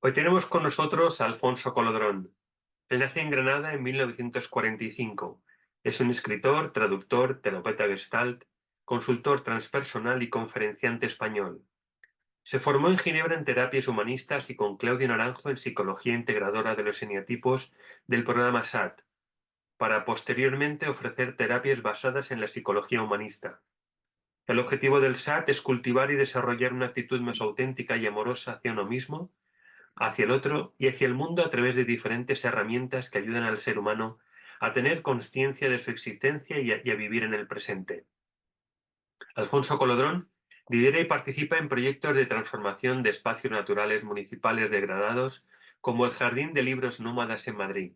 Hoy tenemos con nosotros a Alfonso Colodrón. Él nació en Granada en 1945. Es un escritor, traductor, terapeuta gestalt, consultor transpersonal y conferenciante español. Se formó en Ginebra en terapias humanistas y con Claudio Naranjo en psicología integradora de los eneatipos del programa SAT, para posteriormente ofrecer terapias basadas en la psicología humanista. El objetivo del SAT es cultivar y desarrollar una actitud más auténtica y amorosa hacia uno mismo, hacia el otro y hacia el mundo a través de diferentes herramientas que ayudan al ser humano a tener conciencia de su existencia y a vivir en el presente. Alfonso Colodrón lidera y participa en proyectos de transformación de espacios naturales municipales degradados, como el Jardín de Libros Nómadas en Madrid.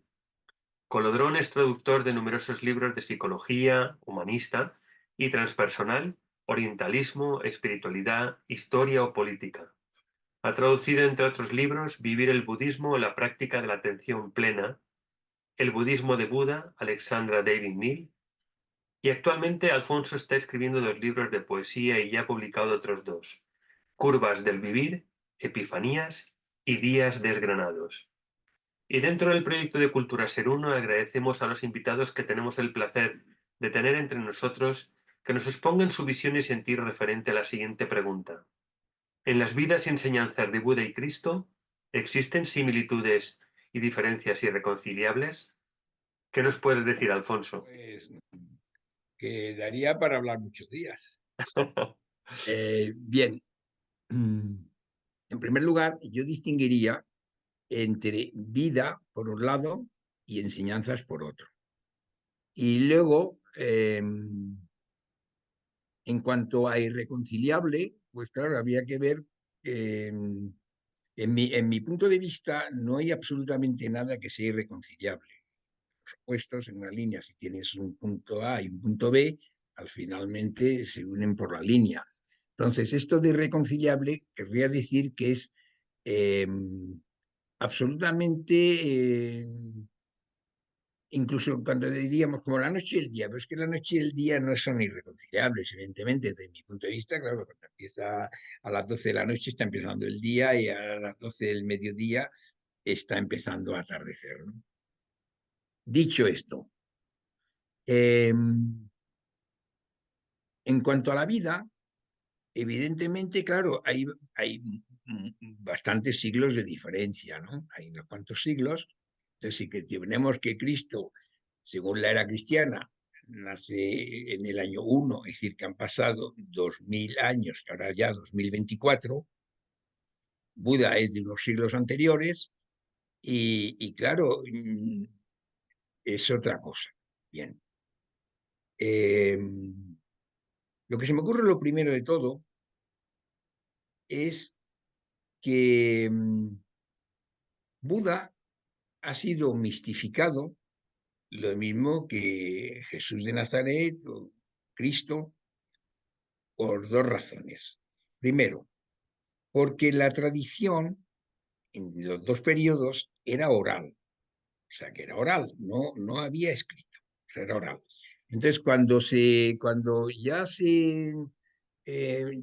Colodrón es traductor de numerosos libros de psicología, humanista y transpersonal, orientalismo, espiritualidad, historia o política. Ha traducido, entre otros libros, Vivir el budismo o la práctica de la atención plena, El budismo de Buda, Alexandra David Neal, y actualmente Alfonso está escribiendo dos libros de poesía y ya ha publicado otros dos, Curvas del Vivir, Epifanías y Días Desgranados. Y dentro del proyecto de Cultura Ser Uno agradecemos a los invitados que tenemos el placer de tener entre nosotros que nos expongan su visión y sentir referente a la siguiente pregunta. En las vidas y enseñanzas de Buda y Cristo, ¿existen similitudes y diferencias irreconciliables? ¿Qué nos puedes decir, Alfonso? Pues que daría para hablar muchos días. Bien, en primer lugar, yo distinguiría entre vida por un lado y enseñanzas por otro. Y luego, en cuanto a irreconciliable, pues claro, había que ver, eh, en mi punto de vista, no hay absolutamente nada que sea irreconciliable. Los opuestos en una línea, si tienes un punto A y un punto B, al finalmente se unen por la línea. Entonces, esto de irreconciliable querría decir que es eh, absolutamente, incluso cuando diríamos como la noche y el día, pero es que la noche y el día no son irreconciliables, evidentemente, desde mi punto de vista, claro, cuando empieza a las 12 de la noche está empezando el día y a las 12 del mediodía está empezando a atardecer, ¿no? Dicho esto, eh, en cuanto a la vida, evidentemente, claro, hay bastantes siglos de diferencia, ¿no? Hay unos cuantos siglos. Entonces, si que tenemos que Cristo, según la era cristiana, nace en el año 1, es decir, que han pasado 2000 años, que ahora ya 2024, Buda es de unos siglos anteriores, y claro, es otra cosa. Bien. Eh, lo que se me ocurre lo primero de todo es que Buda ha sido mistificado, lo mismo que Jesús de Nazaret o Cristo, por dos razones. Primero, porque la tradición en los dos periodos era oral, o sea que era oral, no había escrito, o sea, era oral. Entonces, cuando ya se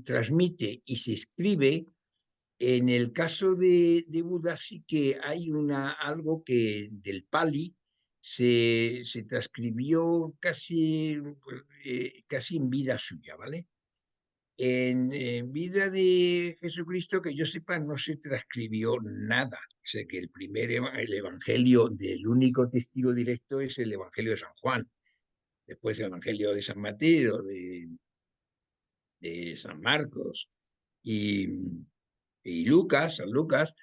transmite y se escribe, en el caso de Buda sí que hay algo que del Pali se transcribió casi en vida suya, ¿vale? En vida de Jesucristo, que yo sepa, no se transcribió nada. O sea que el evangelio del único testigo directo es el evangelio de San Juan, después el evangelio de San Mateo, de San Marcos y, y Lucas, San Lucas,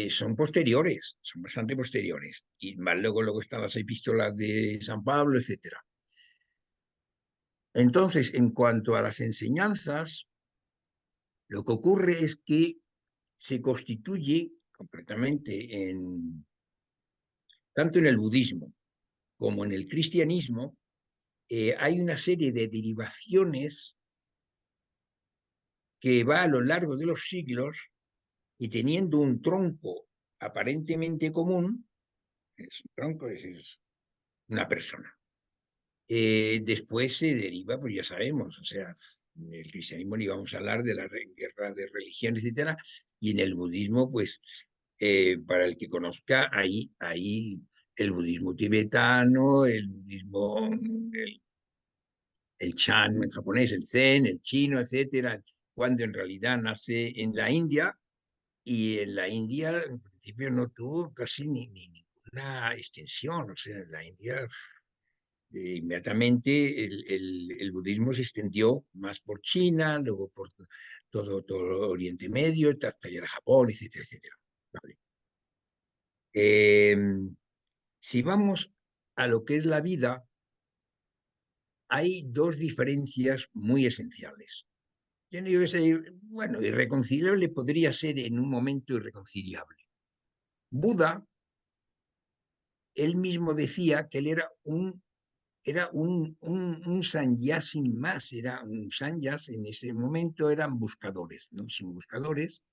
son posteriores, son bastante posteriores. Y más luego están las epístolas de San Pablo, etcétera. Entonces, en cuanto a las enseñanzas, lo que ocurre es que se constituye completamente tanto en el budismo como en el cristianismo, hay una serie de derivaciones que va a lo largo de los siglos y teniendo un tronco aparentemente común, es un tronco, es una persona. Después se deriva, pues ya sabemos, o sea, en el cristianismo ni vamos a hablar de la guerra de religión, etcétera, y en el budismo, pues para el que conozca, hay el budismo tibetano, el budismo, el Chan en japonés, el Zen, el chino, etcétera, cuando en realidad nace en la India, y en la India en principio no tuvo casi ni ninguna extensión. O sea, en la India inmediatamente el budismo se extendió más por China, luego por todo Oriente Medio, hasta llegar a Japón, etcétera, etcétera. Vale. Si vamos a lo que es la vida, hay dos diferencias muy esenciales. Yo no digo que sea, bueno, irreconciliable podría ser en un momento irreconciliable. Buda, él mismo decía que él era un sannyasin más, era un sannyas, en ese momento eran buscadores, ¿no? Sin buscadores,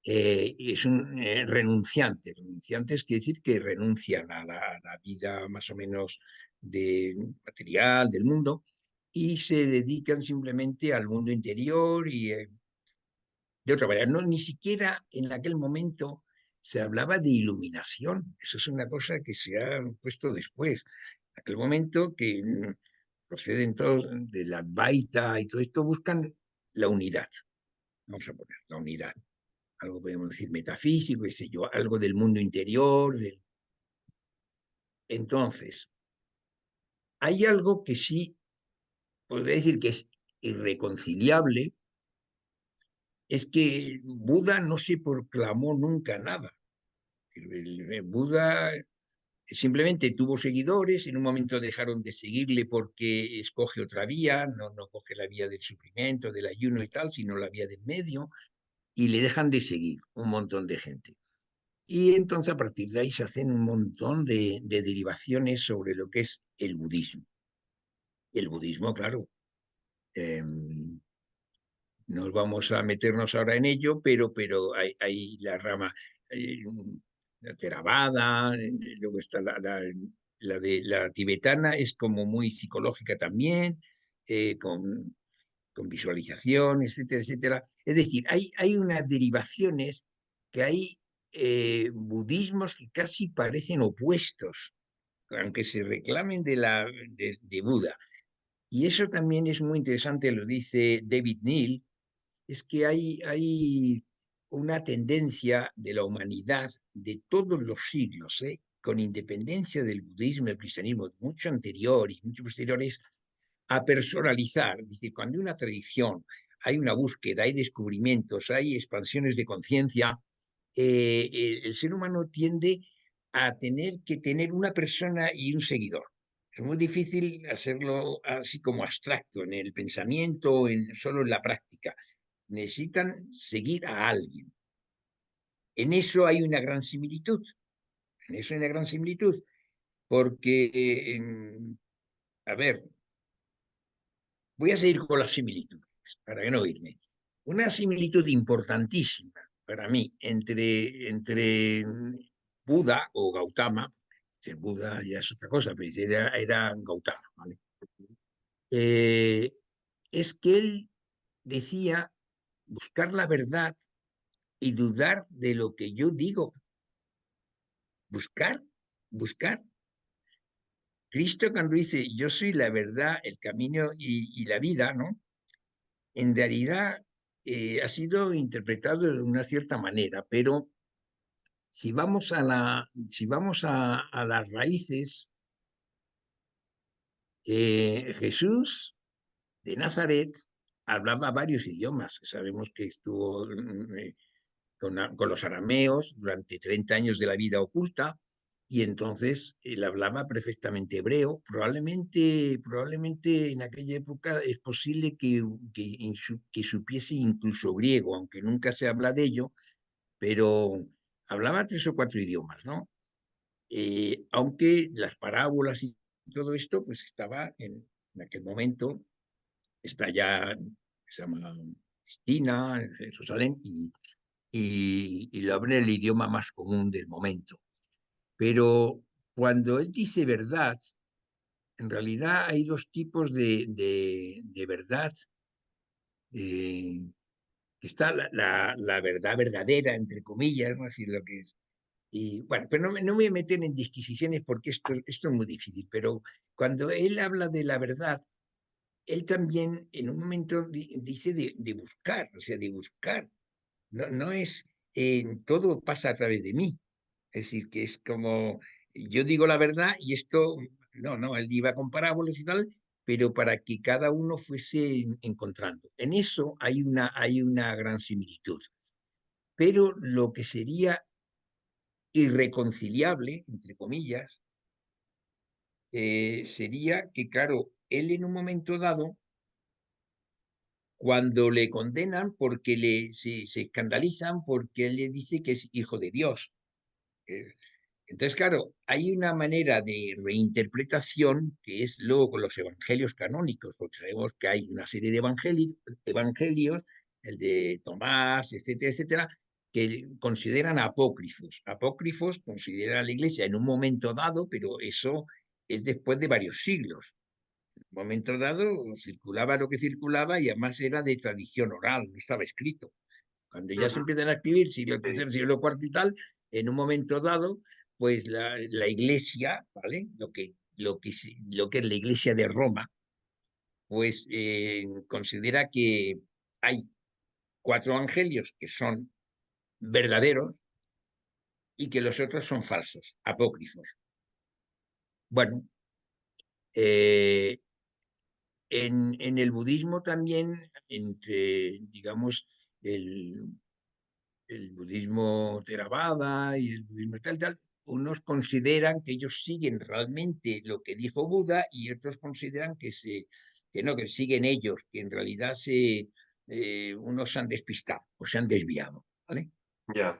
es un renunciante. Renunciantes quiere decir que renuncian a la vida más o menos material, del mundo, y se dedican simplemente al mundo interior y de otra manera. No, ni siquiera en aquel momento se hablaba de iluminación. Eso es una cosa que se ha puesto después. En aquel momento que proceden todos de la Advaita y todo esto, buscan la unidad. Vamos a poner la unidad. Algo podemos decir metafísico, qué sé yo, algo del mundo interior. Entonces, hay algo que sí podría decir que es irreconciliable, es que Buda no se proclamó nunca nada. El Buda simplemente tuvo seguidores, en un momento dejaron de seguirle porque escoge otra vía, no coge la vía del sufrimiento, del ayuno y tal, sino la vía del medio, y le dejan de seguir un montón de gente. Y entonces a partir de ahí se hacen un montón de derivaciones sobre lo que es el budismo. El budismo, claro, eh, no vamos a meternos ahora en ello, pero hay la rama, la Theravada, luego está la tibetana, es como muy psicológica también, con visualización, etcétera, etcétera. Es decir, hay unas derivaciones que hay budismos que casi parecen opuestos, aunque se reclamen de Buda. Y eso también es muy interesante, lo dice David Neal, es que hay una tendencia de la humanidad de todos los siglos, con independencia del budismo y el cristianismo, mucho anterior y mucho posteriores, a personalizar. Es decir, cuando hay una tradición, hay una búsqueda, hay descubrimientos, hay expansiones de conciencia, el ser humano tiende a tener que tener una persona y un seguidor. Es muy difícil hacerlo así como abstracto en el pensamiento, solo en la práctica. Necesitan seguir a alguien. En eso hay una gran similitud. En eso hay una gran similitud. Porque, a ver, voy a seguir con las similitudes para que no irme. Una similitud importantísima para mí entre Buda o Gautama, el Buda ya es otra cosa, pero era Gautama, ¿vale? Es que él decía buscar la verdad y dudar de lo que yo digo. Buscar, buscar. Cristo cuando dice yo soy la verdad, el camino y la vida, ¿no? En realidad ha sido interpretado de una cierta manera, pero si vamos a las raíces, Jesús de Nazaret hablaba varios idiomas. Sabemos que estuvo con los arameos durante 30 años de la vida oculta, y entonces él hablaba perfectamente hebreo. Probablemente en aquella época es posible que supiese incluso griego, aunque nunca se habla de ello, pero hablaba 3 o 4 idiomas, ¿no? Aunque las parábolas y todo esto, pues estaba en aquel momento, está ya, se llama Palestina, Jerusalén, y lo habla en el idioma más común del momento. Pero cuando él dice verdad, en realidad hay dos tipos de verdad. que está la verdad verdadera, entre comillas, ¿no? Así lo que es. Y bueno, pero no me voy a meter en disquisiciones porque esto es muy difícil, pero cuando él habla de la verdad, él también en un momento dice de buscar, o sea, de buscar. No es, todo pasa a través de mí. Es decir, que es como, yo digo la verdad y esto, no, él iba con parábolas y tal, pero para que cada uno fuese encontrando. En eso hay una gran similitud. Pero lo que sería irreconciliable, entre comillas, sería que, claro, él en un momento dado, cuando le condenan porque se escandalizan porque él le dice que es hijo de Dios. eh, Entonces, claro, hay una manera de reinterpretación que es luego con los evangelios canónicos, porque sabemos que hay una serie de evangelios, el de Tomás, etcétera, etcétera, que consideran apócrifos. Apócrifos considera la Iglesia en un momento dado, pero eso es después de varios siglos. En un momento dado circulaba lo que circulaba y además era de tradición oral, no estaba escrito. Cuando ya se Ujú. empiezan a escribir siglo Sí, tercero, siglo cuarto y tal, en un momento dado, pues la Iglesia, ¿vale? Lo que es la Iglesia de Roma, pues considera que hay cuatro evangelios que son verdaderos y que los otros son falsos, apócrifos. Bueno, eh, en el budismo también, entre, digamos, el, el budismo Theravada y el budismo tal, tal, unos consideran que ellos siguen realmente lo que dijo Buda y otros consideran que no, que siguen ellos, que en realidad unos se han despistado o se han desviado, ¿vale? ya.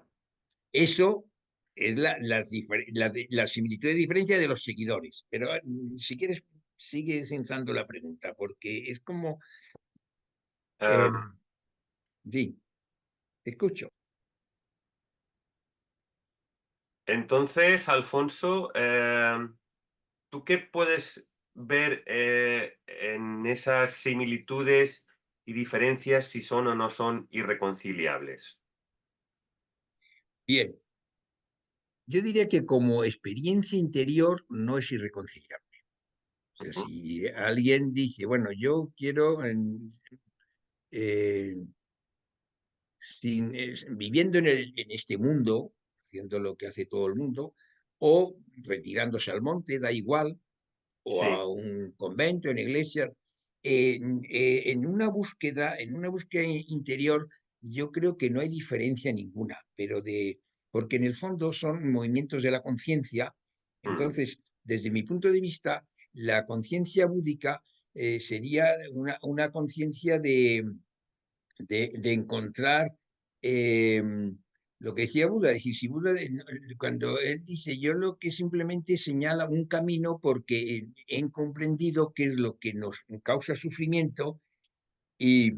Eso es la similitud de diferencia de los seguidores. Pero si quieres, sigue centrando la pregunta, porque es como, eh, Em, sí, te escucho. entonces, Alfonso, ¿tú qué puedes ver en esas similitudes y diferencias si son o no son irreconciliables? Bien, yo diría que como experiencia interior no es irreconciliable. O sea, Ujú. si alguien dice, bueno, yo quiero, eh, viviendo en este mundo, haciendo lo que hace todo el mundo, o retirándose al monte, da igual, o Sí. a un convento, una iglesia, en una búsqueda interior, yo creo que no hay diferencia ninguna, porque en el fondo son movimientos de la conciencia. Mm, Entonces, desde mi punto de vista, la conciencia búdica sería una conciencia de encontrar eh, lo que decía Buda, es decir, si Buda, cuando él dice, yo lo que simplemente señala un camino porque he comprendido qué es lo que nos causa sufrimiento y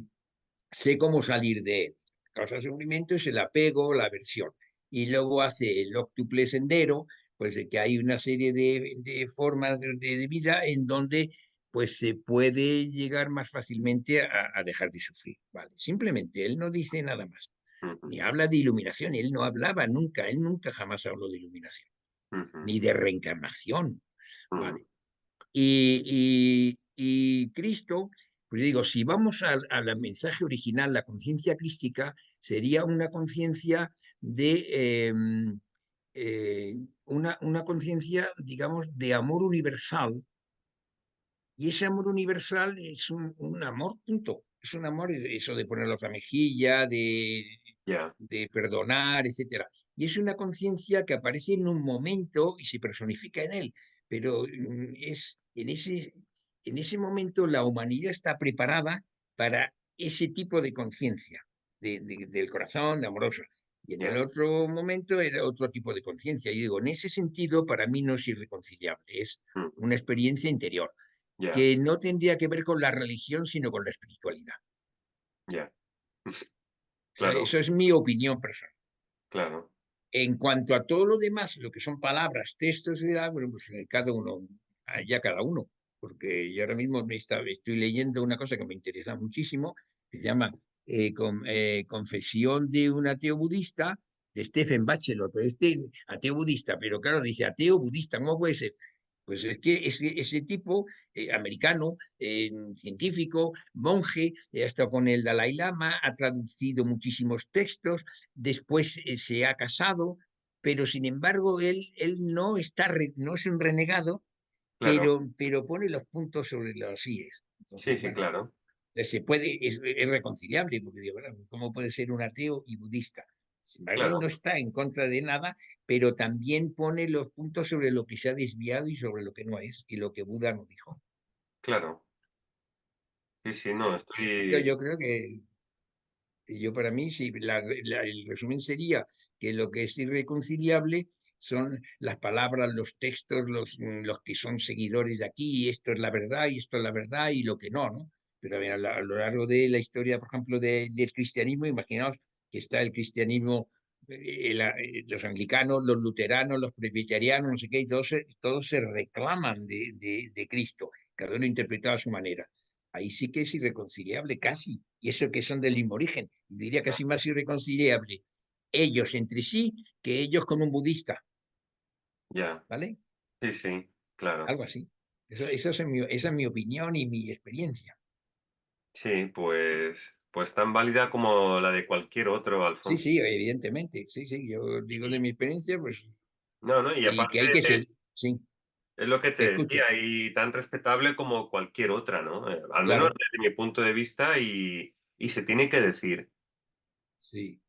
sé cómo salir de él. Causa sufrimiento es el apego, la aversión. Y luego hace el óctuple sendero, pues de que hay una serie de formas de vida en donde pues se puede llegar más fácilmente a dejar de sufrir. Vale, simplemente él no dice nada más, ujú, ni habla de iluminación, él no hablaba nunca, él nunca jamás habló de iluminación, ujú, ni de reencarnación. ujú. Vale. Y Cristo, pues digo, si vamos al mensaje original, la conciencia crística sería una conciencia una conciencia, digamos, de amor universal, y ese amor universal es un amor, punto. Es un amor, eso de poner la otra mejilla, Ya. de perdonar, etcétera. Y es una conciencia que aparece en un momento y se personifica en él, pero es en ese momento la humanidad está preparada para ese tipo de conciencia del corazón, de amorosa. Y en el Ya. otro momento era otro tipo de conciencia. Y digo, en ese sentido, para mí no es irreconciliable, es Ujú, una experiencia interior ya. que no tendría que ver con la religión, sino con la espiritualidad. Ya. O sea, Claro, eso es mi opinión personal. claro. En cuanto a todo lo demás, lo que son palabras, textos, bueno, pues cada uno, allá cada uno, porque yo ahora mismo estoy leyendo una cosa que me interesa muchísimo, que se llama Confesión de un ateo budista, de Stephen Batchelor, pero ateo budista, pero claro, dice ateo budista, ¿cómo puede ser? Pues es que ese tipo americano, científico, monje, ha estado con el Dalai Lama, ha traducido muchísimos textos, después se ha casado, pero sin embargo él no, no es un renegado, claro. pero pone los puntos sobre las íes. Sí, Entonces, sí, bueno, claro. se puede, es reconciliable, porque digo, bueno, ¿cómo puede ser un ateo y budista? Sin embargo, él Claro, no está en contra de nada, pero también pone los puntos sobre lo que se ha desviado y sobre lo que no es, y lo que Buda no dijo. claro. Sí, sí, no, Yo creo que yo para mí, sí, el resumen sería que lo que es irreconciliable son las palabras, los textos, los que son seguidores de aquí, y esto es la verdad, y esto es la verdad, y lo que no, ¿no? Pero a ver, a lo largo de la historia, por ejemplo, del cristianismo, imaginaos que está el cristianismo, los anglicanos, los luteranos, los presbiterianos, no sé qué, y todos se reclaman de Cristo, cada uno interpretado a su manera. Ahí sí que es irreconciliable casi, y eso que son del mismo origen, y diría casi más irreconciliable ellos entre sí que ellos con un budista, ya. ¿vale? Sí, sí, claro. Algo así. Eso esa es mi opinión y mi experiencia. Sí, pues tan válida como la de cualquier otro, Sí, Alfonso. sí, evidentemente, sí, sí, yo digo de Y mi experiencia, pues, no, no, y y que aparte hay que ser, sí, es lo que te te decía, escucho, y tan respetable como cualquier otra, ¿no? Al menos claro, desde mi punto de vista y se tiene que decir. sí.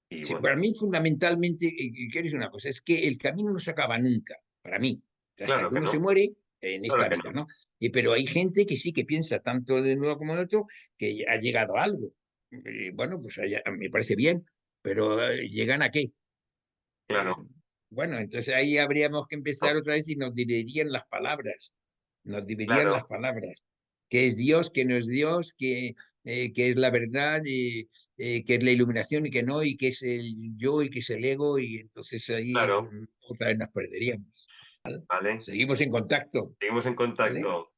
Y Sí, bueno, para mí, fundamentalmente, ¿quieres una cosa? Es que el camino no se acaba nunca, para mí, hasta claro que que uno se no, muere en claro esta que vida, no. ¿no? Pero hay gente que sí que piensa tanto de uno como de otro que ha llegado a algo. Y bueno, pues me parece bien, pero ¿llegan a qué? Eh, Claro, bueno, entonces ahí habríamos que empezar no, otra vez y nos dividirían las palabras, nos dividirían las claro, palabras. ¿Qué es Dios, qué no es Dios, qué es la verdad, qué es la iluminación y qué no, y qué es el yo y qué es el ego? Y entonces ahí claro, otra vez nos perderíamos. vale. Seguimos en contacto, Seguimos en ¿vale? contacto.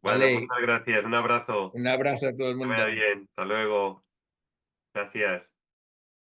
Bueno, Vale, muchas gracias. Un abrazo. un abrazo a todo el Que vaya mundo. bien. Hasta luego. Gracias.